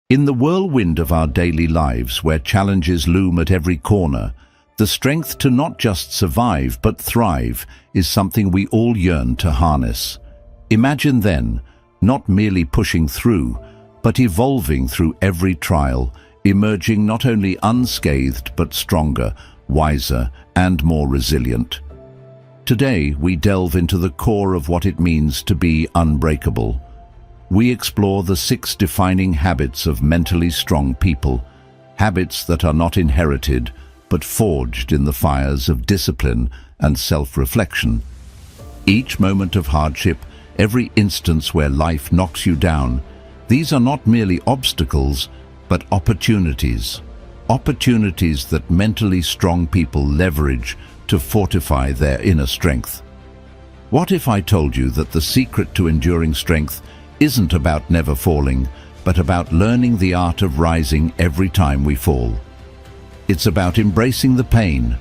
In the whirlwind of our daily lives, where challenges loom at every corner, the strength to not just survive but thrive is something we all yearn to harness. Imagine then, not merely pushing through, but evolving through every trial, emerging not only unscathed but stronger, wiser, and more resilient. Today, we delve into the core of what it means to be unbreakable. We explore the 6 defining habits of mentally strong people, habits that are not inherited, but forged in the fires of discipline and self-reflection. Each moment of hardship, every instance where life knocks you down, these are not merely obstacles, but opportunities. Opportunities that mentally strong people leverage to fortify their inner strength. What if I told you that the secret to enduring strength isn't about never falling, but about learning the art of rising every time we fall? It's about embracing the pain,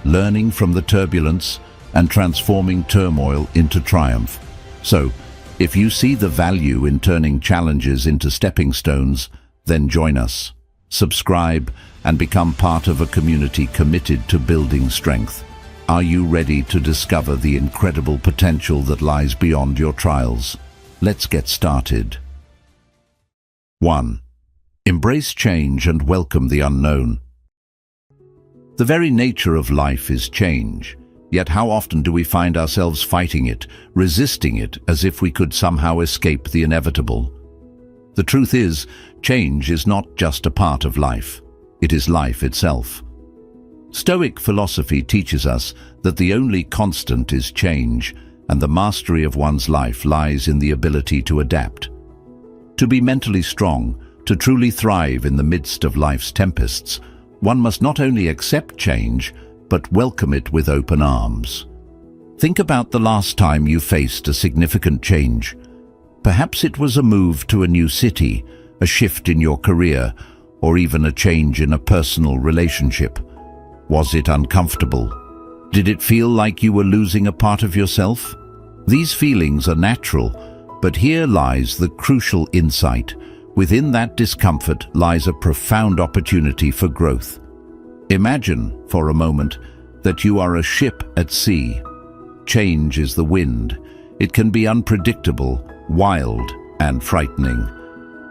learning from the turbulence, and transforming turmoil into triumph. So, if you see the value in turning challenges into stepping stones, then join us. Subscribe and become part of a community committed to building strength. Are you ready to discover the incredible potential that lies beyond your trials? Let's get started. 1. Embrace change and welcome the unknown. The very nature of life is change, yet how often do we find ourselves fighting it, resisting it, as if we could somehow escape the inevitable? The truth is, change is not just a part of life, it is life itself. Stoic philosophy teaches us that the only constant is change, and the mastery of one's life lies in the ability to adapt. To be mentally strong, to truly thrive in the midst of life's tempests, one must not only accept change, but welcome it with open arms. Think about the last time you faced a significant change. Perhaps it was a move to a new city, a shift in your career, or even a change in a personal relationship. Was it uncomfortable? Did it feel like you were losing a part of yourself? These feelings are natural, but here lies the crucial insight. Within that discomfort lies a profound opportunity for growth. Imagine, for a moment, that you are a ship at sea. Change is the wind. It can be unpredictable, wild, and frightening.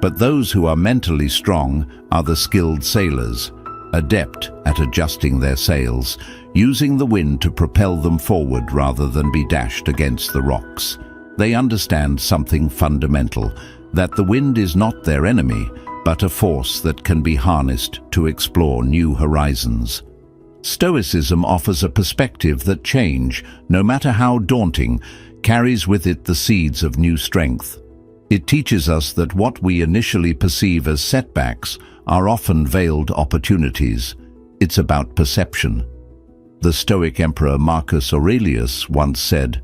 But those who are mentally strong are the skilled sailors, adept at adjusting their sails, using the wind to propel them forward rather than be dashed against the rocks. They understand something fundamental, that the wind is not their enemy, but a force that can be harnessed to explore new horizons. Stoicism offers a perspective that change, no matter how daunting, carries with it the seeds of new strength. It teaches us that what we initially perceive as setbacks are often veiled opportunities. It's about perception. The Stoic emperor Marcus Aurelius once said,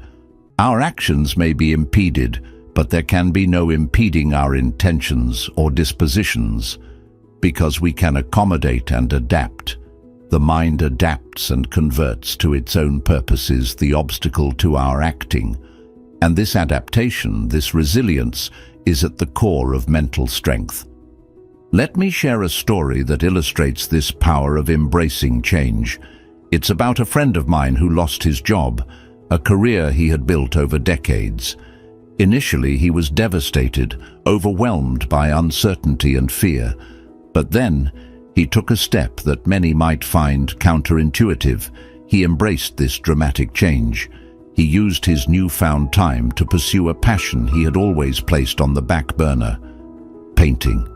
"Our actions may be impeded, but there can be no impeding our intentions or dispositions, because we can accommodate and adapt. The mind adapts and converts to its own purposes the obstacle to our acting. And this adaptation, this resilience, is at the core of mental strength." Let me share a story that illustrates this power of embracing change. It's about a friend of mine who lost his job, a career he had built over decades. Initially, he was devastated, overwhelmed by uncertainty and fear. But then, he took a step that many might find counterintuitive. He embraced this dramatic change. He used his newfound time to pursue a passion he had always placed on the back burner: painting.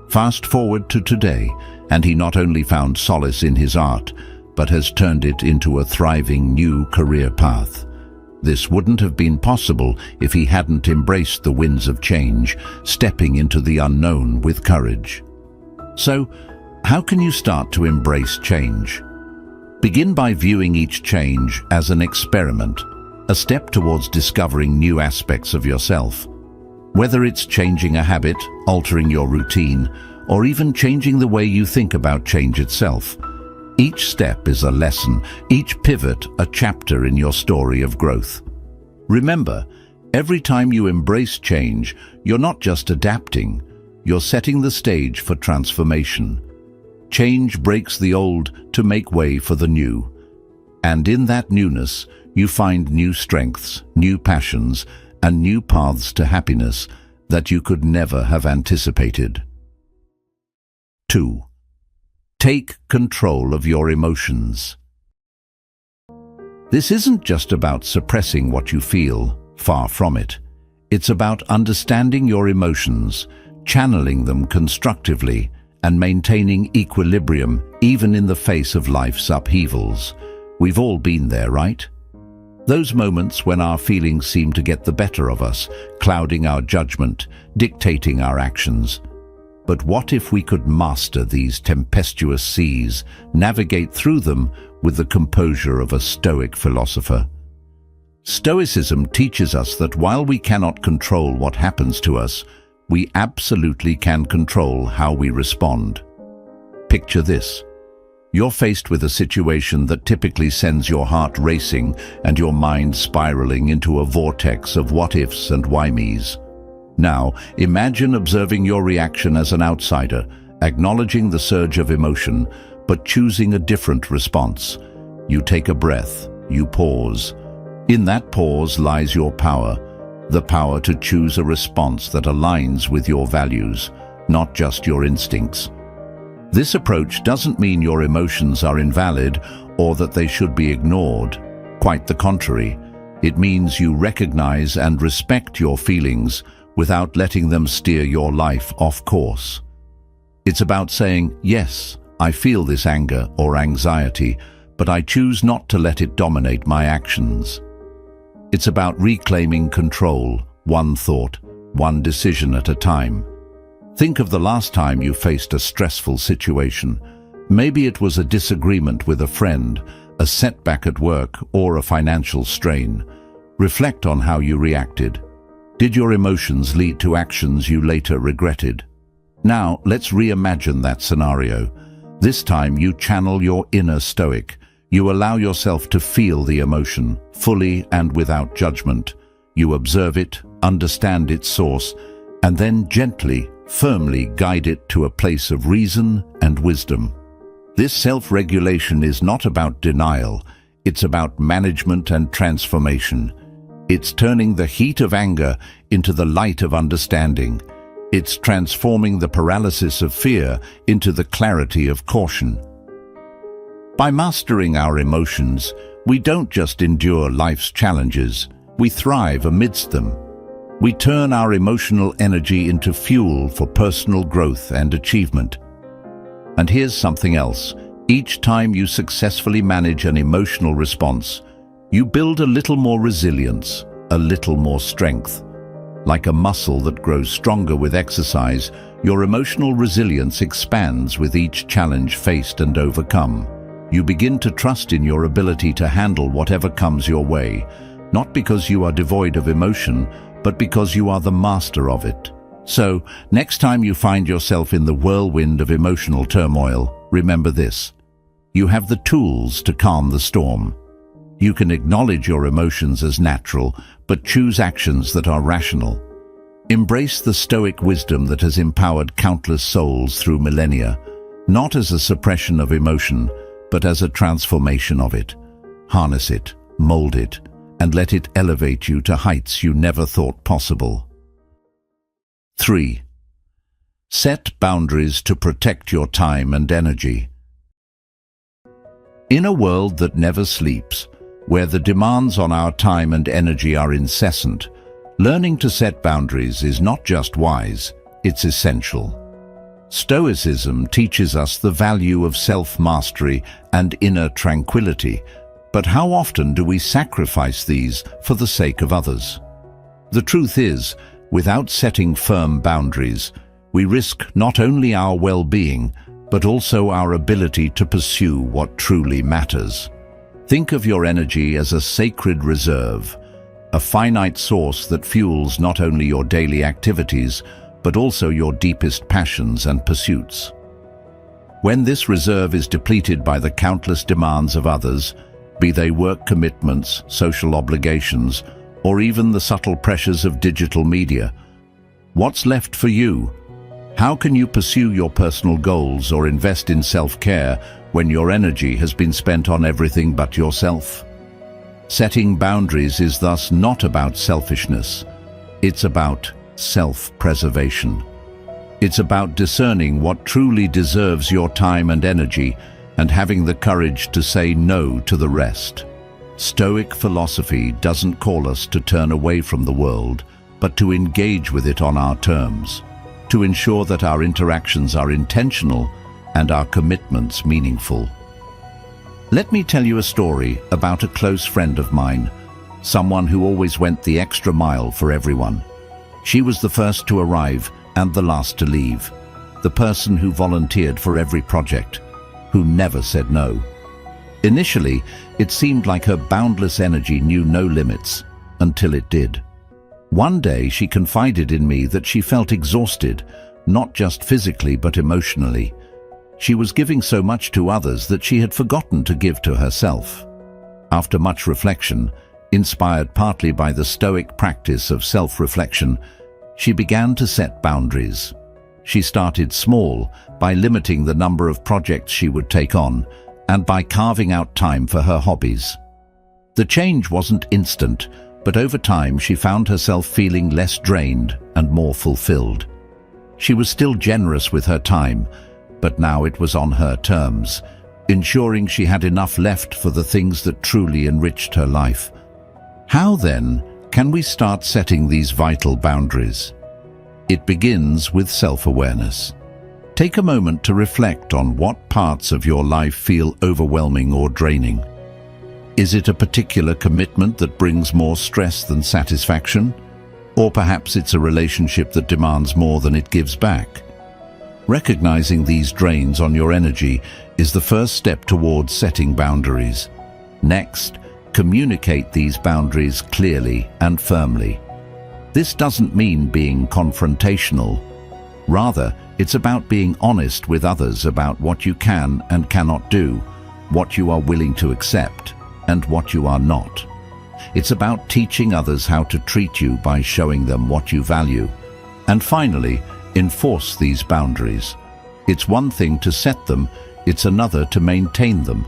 Fast forward to today, and he not only found solace in his art, but has turned it into a thriving new career path. This wouldn't have been possible if he hadn't embraced the winds of change, stepping into the unknown with courage. So, how can you start to embrace change? Begin by viewing each change as an experiment, a step towards discovering new aspects of yourself. Whether it's changing a habit, altering your routine, or even changing the way you think about change itself, each step is a lesson, each pivot a chapter in your story of growth. Remember, every time you embrace change, you're not just adapting, you're setting the stage for transformation. Change breaks the old to make way for the new. And in that newness, you find new strengths, new passions, and new paths to happiness that you could never have anticipated. 2. Take control of your emotions. This isn't just about suppressing what you feel, far from it. It's about understanding your emotions, channeling them constructively, and maintaining equilibrium even in the face of life's upheavals. We've all been there, right? Those moments when our feelings seem to get the better of us, clouding our judgment, dictating our actions. But what if we could master these tempestuous seas, navigate through them with the composure of a Stoic philosopher? Stoicism teaches us that while we cannot control what happens to us, we absolutely can control how we respond. Picture this. You're faced with a situation that typically sends your heart racing and your mind spiraling into a vortex of what-ifs and why-me's. Now, imagine observing your reaction as an outsider, acknowledging the surge of emotion, but choosing a different response. You take a breath, you pause. In that pause lies your power, the power to choose a response that aligns with your values, not just your instincts. This approach doesn't mean your emotions are invalid or that they should be ignored. Quite the contrary. It means you recognize and respect your feelings without letting them steer your life off course. It's about saying, yes, I feel this anger or anxiety, but I choose not to let it dominate my actions. It's about reclaiming control, one thought, one decision at a time. Think of the last time you faced a stressful situation. Maybe it was a disagreement with a friend, a setback at work, or a financial strain. Reflect on how you reacted. Did your emotions lead to actions you later regretted? Now, let's reimagine that scenario. This time you channel your inner Stoic. You allow yourself to feel the emotion, fully and without judgment. You observe it, understand its source, and then gently, firmly guide it to a place of reason and wisdom. This self-regulation is not about denial, it's about management and transformation. It's turning the heat of anger into the light of understanding. It's transforming the paralysis of fear into the clarity of caution. By mastering our emotions, we don't just endure life's challenges, we thrive amidst them. We turn our emotional energy into fuel for personal growth and achievement. And here's something else. Each time you successfully manage an emotional response, you build a little more resilience, a little more strength. Like a muscle that grows stronger with exercise, your emotional resilience expands with each challenge faced and overcome. You begin to trust in your ability to handle whatever comes your way, not because you are devoid of emotion, but because you are the master of it. So, next time you find yourself in the whirlwind of emotional turmoil, remember this. You have the tools to calm the storm. You can acknowledge your emotions as natural, but choose actions that are rational. Embrace the Stoic wisdom that has empowered countless souls through millennia, not as a suppression of emotion, but as a transformation of it. Harness it, mold it, and let it elevate you to heights you never thought possible. 3. Set boundaries to protect your time and energy. In a world that never sleeps, where the demands on our time and energy are incessant, learning to set boundaries is not just wise, it's essential. Stoicism teaches us the value of self-mastery and inner tranquility, but how often do we sacrifice these for the sake of others? The truth is, without setting firm boundaries, we risk not only our well-being, but also our ability to pursue what truly matters. Think of your energy as a sacred reserve, a finite source that fuels not only your daily activities, but also your deepest passions and pursuits. When this reserve is depleted by the countless demands of others, be they work commitments, social obligations, or even the subtle pressures of digital media, what's left for you? How can you pursue your personal goals or invest in self-care when your energy has been spent on everything but yourself? Setting boundaries is thus not about selfishness. It's about self-preservation. It's about discerning what truly deserves your time and energy and having the courage to say no to the rest. Stoic philosophy doesn't call us to turn away from the world, but to engage with it on our terms, to ensure that our interactions are intentional and our commitments meaningful. Let me tell you a story about a close friend of mine, someone who always went the extra mile for everyone. She was the first to arrive and the last to leave, the person who volunteered for every project, who never said no. Initially, it seemed like her boundless energy knew no limits, until it did. One day she confided in me that she felt exhausted, not just physically but emotionally. She was giving so much to others that she had forgotten to give to herself. After much reflection, inspired partly by the Stoic practice of self-reflection, she began to set boundaries. She started small, by limiting the number of projects she would take on, and by carving out time for her hobbies. The change wasn't instant, but over time she found herself feeling less drained and more fulfilled. She was still generous with her time, but now it was on her terms, ensuring she had enough left for the things that truly enriched her life. How, then, can we start setting these vital boundaries? It begins with self-awareness. Take a moment to reflect on what parts of your life feel overwhelming or draining. Is it a particular commitment that brings more stress than satisfaction? Or perhaps it's a relationship that demands more than it gives back? Recognizing these drains on your energy is the first step towards setting boundaries. Next, communicate these boundaries clearly and firmly. This doesn't mean being confrontational. Rather, it's about being honest with others about what you can and cannot do, what you are willing to accept, and what you are not. It's about teaching others how to treat you by showing them what you value. And finally, enforce these boundaries. It's one thing to set them, it's another to maintain them.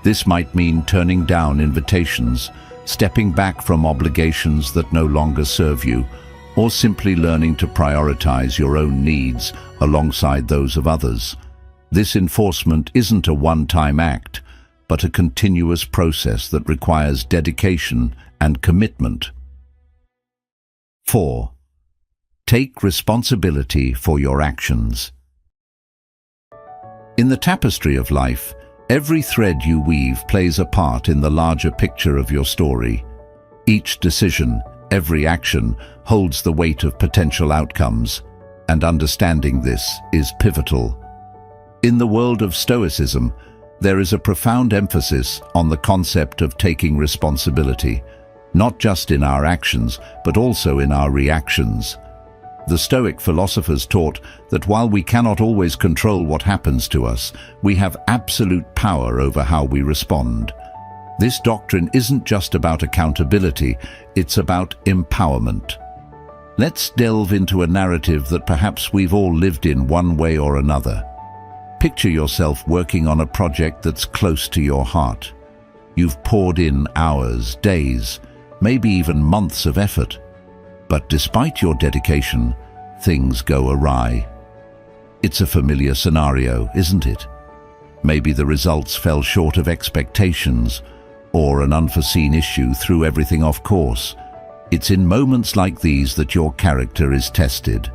This might mean turning down invitations, stepping back from obligations that no longer serve you, or simply learning to prioritize your own needs alongside those of others. This enforcement isn't a one-time act, but a continuous process that requires dedication and commitment. 4. Take responsibility for your actions. In the tapestry of life, every thread you weave plays a part in the larger picture of your story. Each decision, every action, holds the weight of potential outcomes, and understanding this is pivotal. In the world of Stoicism, there is a profound emphasis on the concept of taking responsibility, not just in our actions, but also in our reactions. The Stoic philosophers taught that while we cannot always control what happens to us, we have absolute power over how we respond. This doctrine isn't just about accountability, it's about empowerment. Let's delve into a narrative that perhaps we've all lived in one way or another. Picture yourself working on a project that's close to your heart. You've poured in hours, days, maybe even months of effort. But despite your dedication, things go awry. It's a familiar scenario, isn't it? Maybe the results fell short of expectations, or an unforeseen issue threw everything off course. It's in moments like these that your character is tested.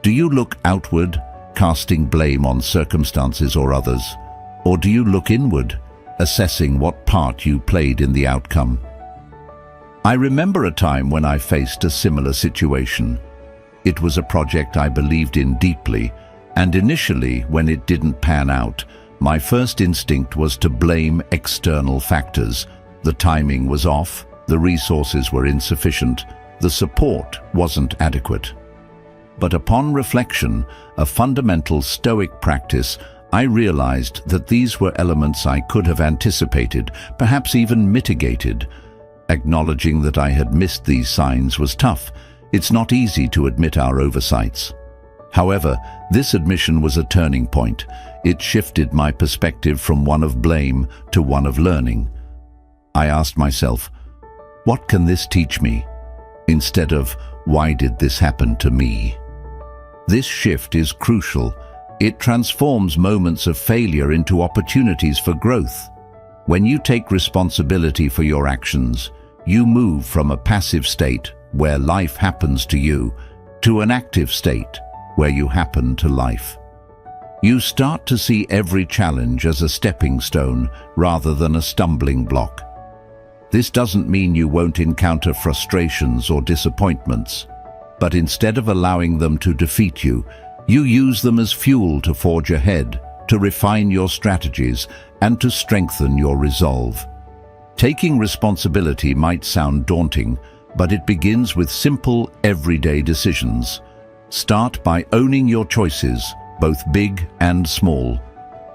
Do you look outward, casting blame on circumstances or others? Or do you look inward, assessing what part you played in the outcome? I remember a time when I faced a similar situation. It was a project I believed in deeply, and initially, when it didn't pan out, my first instinct was to blame external factors. The timing was off, the resources were insufficient, the support wasn't adequate. But upon reflection, a fundamental Stoic practice, I realized that these were elements I could have anticipated, perhaps even mitigated. Acknowledging that I had missed these signs was tough. It's not easy to admit our oversights. However, this admission was a turning point. It shifted my perspective from one of blame to one of learning. I asked myself, what can this teach me? Instead of, why did this happen to me? This shift is crucial. It transforms moments of failure into opportunities for growth. When you take responsibility for your actions, you move from a passive state, where life happens to you, to an active state, where you happen to life. You start to see every challenge as a stepping stone rather than a stumbling block. This doesn't mean you won't encounter frustrations or disappointments, but instead of allowing them to defeat you, you use them as fuel to forge ahead, to refine your strategies, and to strengthen your resolve. Taking responsibility might sound daunting, but it begins with simple, everyday decisions. Start by owning your choices, both big and small.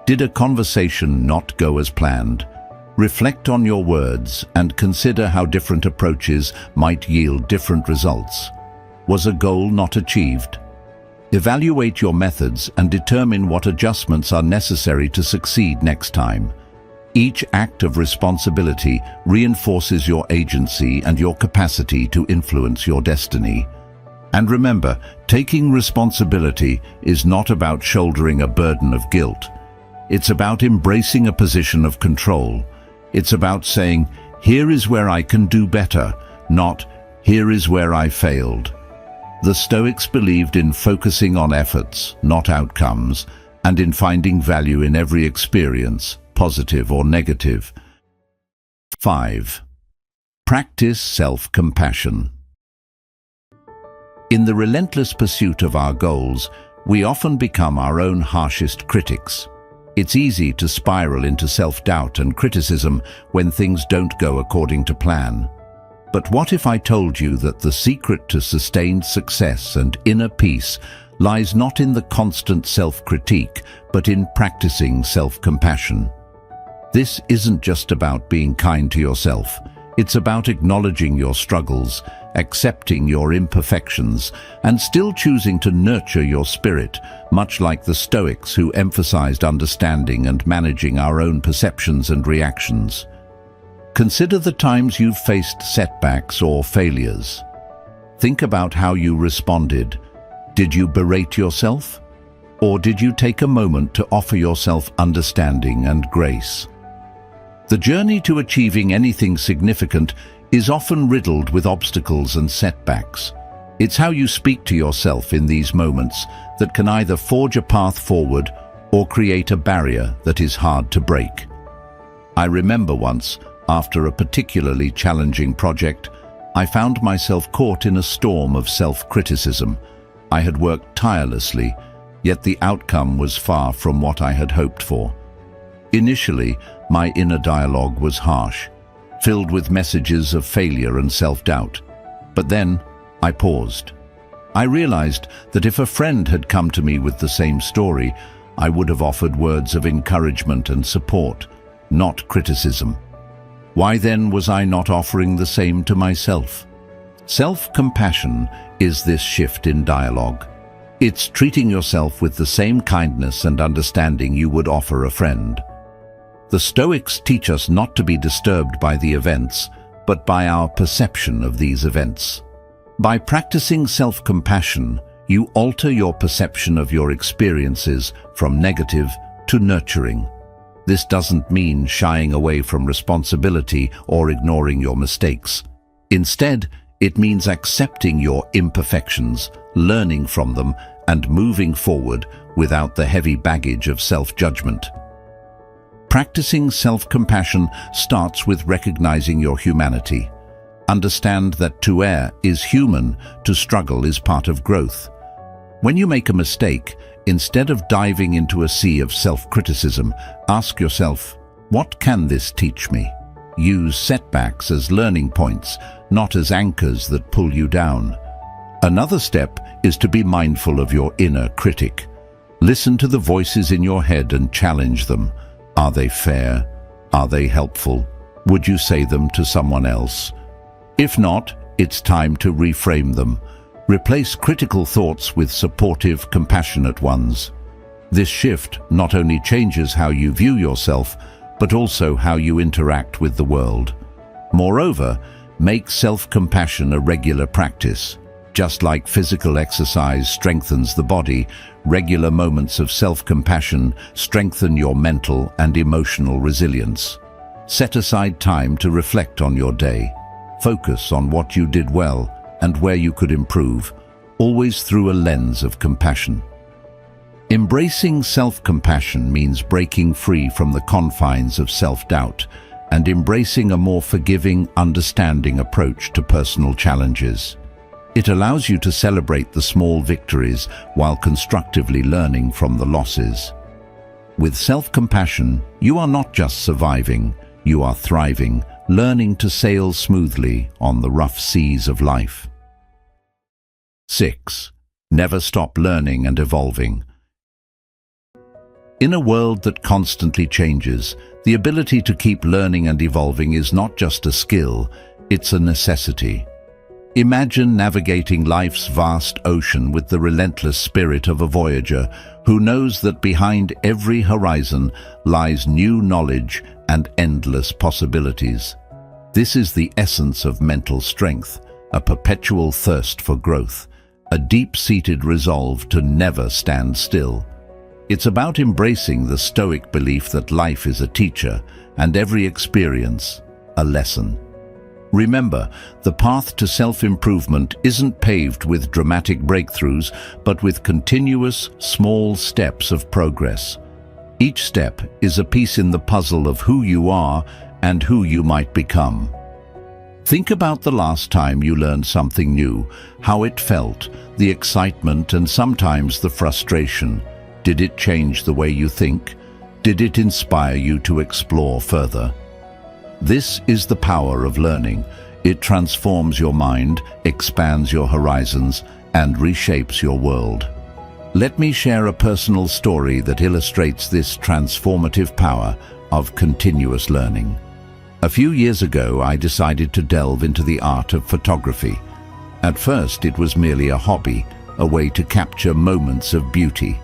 Did a conversation not go as planned? Reflect on your words and consider how different approaches might yield different results. Was a goal not achieved? Evaluate your methods and determine what adjustments are necessary to succeed next time. Each act of responsibility reinforces your agency and your capacity to influence your destiny. And remember, taking responsibility is not about shouldering a burden of guilt. It's about embracing a position of control. It's about saying, here is where I can do better, not, here is where I failed. The Stoics believed in focusing on efforts, not outcomes, and in finding value in every experience, positive or negative. 5. Practice self-compassion. In the relentless pursuit of our goals, we often become our own harshest critics. It's easy to spiral into self-doubt and criticism when things don't go according to plan. But what if I told you that the secret to sustained success and inner peace lies not in the constant self-critique, but in practicing self-compassion? This isn't just about being kind to yourself. It's about acknowledging your struggles, accepting your imperfections, and still choosing to nurture your spirit, much like the Stoics who emphasized understanding and managing our own perceptions and reactions. Consider the times you've faced setbacks or failures. Think about how you responded. Did you berate yourself? Or did you take a moment to offer yourself understanding and grace? The journey to achieving anything significant is often riddled with obstacles and setbacks. It's how you speak to yourself in these moments that can either forge a path forward or create a barrier that is hard to break. I remember once, after a particularly challenging project, I found myself caught in a storm of self-criticism. I had worked tirelessly, yet the outcome was far from what I had hoped for. Initially, my inner dialogue was harsh, filled with messages of failure and self-doubt. But then, I paused. I realized that if a friend had come to me with the same story, I would have offered words of encouragement and support, not criticism. Why then was I not offering the same to myself? Self-compassion is this shift in dialogue. It's treating yourself with the same kindness and understanding you would offer a friend. The Stoics teach us not to be disturbed by the events, but by our perception of these events. By practicing self-compassion, you alter your perception of your experiences from negative to nurturing. This doesn't mean shying away from responsibility or ignoring your mistakes. Instead, it means accepting your imperfections, learning from them, and moving forward without the heavy baggage of self-judgment. Practicing self-compassion starts with recognizing your humanity. Understand that to err is human, to struggle is part of growth. When you make a mistake, instead of diving into a sea of self-criticism, ask yourself, what can this teach me? Use setbacks as learning points, not as anchors that pull you down. Another step is to be mindful of your inner critic. Listen to the voices in your head and challenge them. Are they fair? Are they helpful? Would you say them to someone else? If not, it's time to reframe them. Replace critical thoughts with supportive, compassionate ones. This shift not only changes how you view yourself, but also how you interact with the world. Moreover, make self-compassion a regular practice. Just like physical exercise strengthens the body, regular moments of self-compassion strengthen your mental and emotional resilience. Set aside time to reflect on your day. Focus on what you did well and where you could improve, always through a lens of compassion. Embracing self-compassion means breaking free from the confines of self-doubt and embracing a more forgiving, understanding approach to personal challenges. It allows you to celebrate the small victories while constructively learning from the losses. With self-compassion, you are not just surviving, you are thriving, learning to sail smoothly on the rough seas of life. 6. Never stop learning and evolving. In a world that constantly changes, the ability to keep learning and evolving is not just a skill, it's a necessity. Imagine navigating life's vast ocean with the relentless spirit of a voyager who knows that behind every horizon lies new knowledge and endless possibilities. This is the essence of mental strength, a perpetual thirst for growth, a deep-seated resolve to never stand still. It's about embracing the Stoic belief that life is a teacher and every experience a lesson. Remember, the path to self-improvement isn't paved with dramatic breakthroughs, but with continuous, small steps of progress. Each step is a piece in the puzzle of who you are and who you might become. Think about the last time you learned something new, how it felt, the excitement and sometimes the frustration. Did it change the way you think? Did it inspire you to explore further? This is the power of learning. It transforms your mind, expands your horizons, and reshapes your world. Let me share a personal story that illustrates this transformative power of continuous learning. A few years ago, I decided to delve into the art of photography. At first, it was merely a hobby, a way to capture moments of beauty.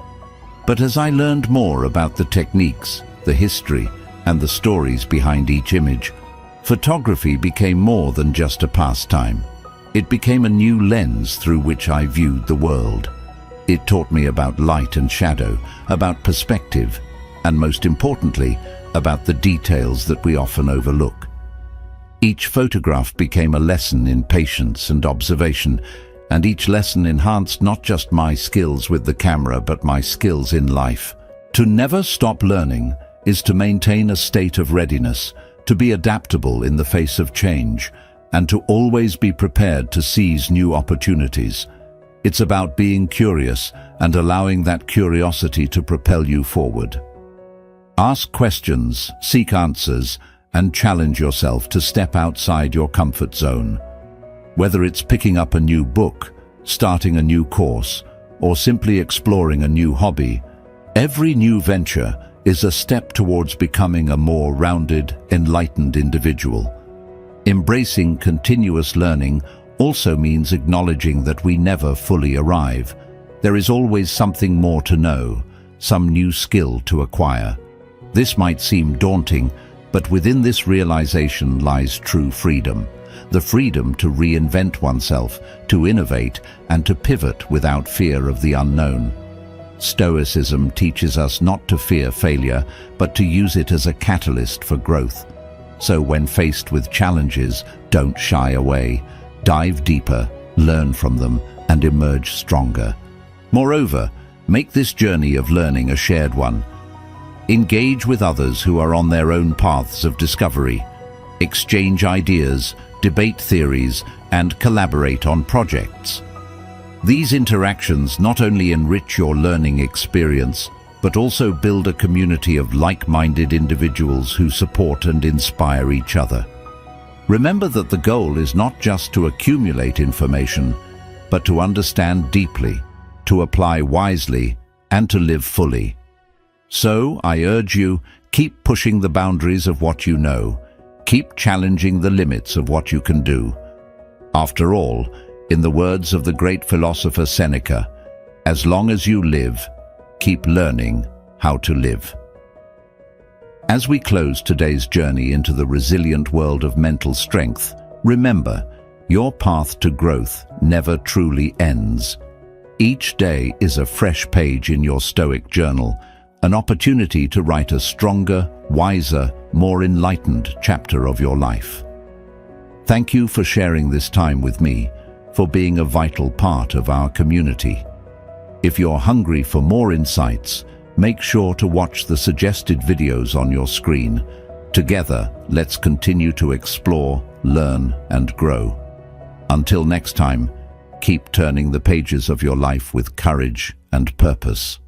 But as I learned more about the techniques, the history, and the stories behind each image, photography became more than just a pastime. It became a new lens through which I viewed the world. It taught me about light and shadow, about perspective, and most importantly, about the details that we often overlook. Each photograph became a lesson in patience and observation, and each lesson enhanced not just my skills with the camera, but my skills in life. To never stop learning is to maintain a state of readiness, to be adaptable in the face of change, and to always be prepared to seize new opportunities. It's about being curious and allowing that curiosity to propel you forward. Ask questions, seek answers, and challenge yourself to step outside your comfort zone. Whether it's picking up a new book, starting a new course, or simply exploring a new hobby, every new venture is a step towards becoming a more rounded, enlightened individual. Embracing continuous learning also means acknowledging that we never fully arrive. There is always something more to know, some new skill to acquire. This might seem daunting, but within this realization lies true freedom. The freedom to reinvent oneself, to innovate, and to pivot without fear of the unknown. Stoicism teaches us not to fear failure, but to use it as a catalyst for growth. So when faced with challenges, don't shy away. Dive deeper, learn from them, and emerge stronger. Moreover, make this journey of learning a shared one. Engage with others who are on their own paths of discovery. Exchange ideas, debate theories, and collaborate on projects. These interactions not only enrich your learning experience, but also build a community of like-minded individuals who support and inspire each other. Remember that the goal is not just to accumulate information, but to understand deeply, to apply wisely, and to live fully. So, I urge you, keep pushing the boundaries of what you know. Keep challenging the limits of what you can do. After all, In the words of the great philosopher Seneca, as long as you live, keep learning how to live. As we close today's journey into the resilient world of mental strength, remember, your path to growth never truly ends. Each day is a fresh page in your Stoic journal, an opportunity to write a stronger, wiser, more enlightened chapter of your life. Thank you for sharing this time with me, for being a vital part of our community. If you're hungry for more insights, make sure to watch the suggested videos on your screen. Together, let's continue to explore, learn, and grow. Until next time, keep turning the pages of your life with courage and purpose.